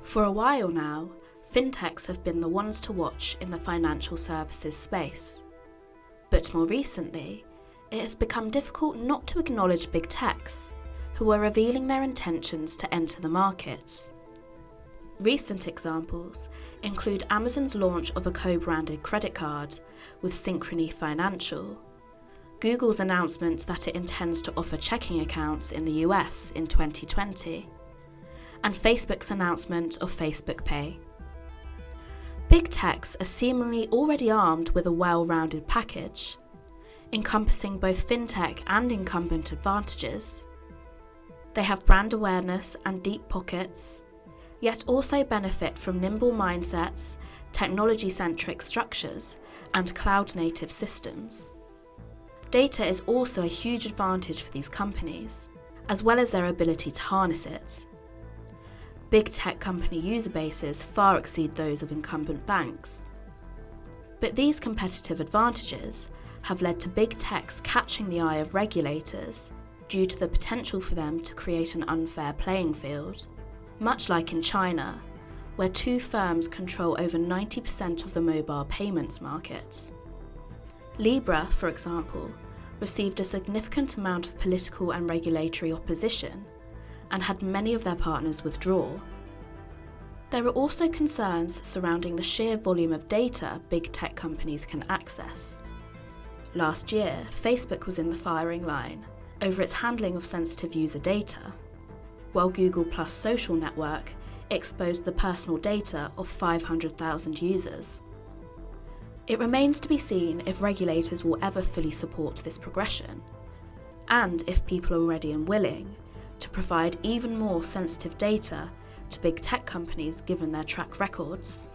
For a while now, fintechs have been the ones to watch in the financial services space. But more recently, it has become difficult not to acknowledge big techs, who are revealing their intentions to enter the market. Recent examples include Amazon's launch of a co-branded credit card with Synchrony Financial, Google's announcement that it intends to offer checking accounts in the US in 2020, and Facebook's announcement of Facebook Pay. Big techs are seemingly already armed with a well-rounded package, encompassing both fintech and incumbent advantages. They have brand awareness and deep pockets, yet also benefit from nimble mindsets, technology-centric structures, and cloud-native systems. Data is also a huge advantage for these companies, as well as their ability to harness it. Big tech company user bases far exceed those of incumbent banks. But these competitive advantages have led to big techs catching the eye of regulators due to the potential for them to create an unfair playing field, much like in China, where two firms control over 90% of the mobile payments market. Libra, for example, received a significant amount of political and regulatory opposition and had many of their partners withdraw. There are also concerns surrounding the sheer volume of data big tech companies can access. Last year, Facebook was in the firing line over its handling of sensitive user data, while Google Plus social network exposed the personal data of 500,000 users. It remains to be seen if regulators will ever fully support this progression, and if people are ready and willing to provide even more sensitive data to big tech companies given their track records.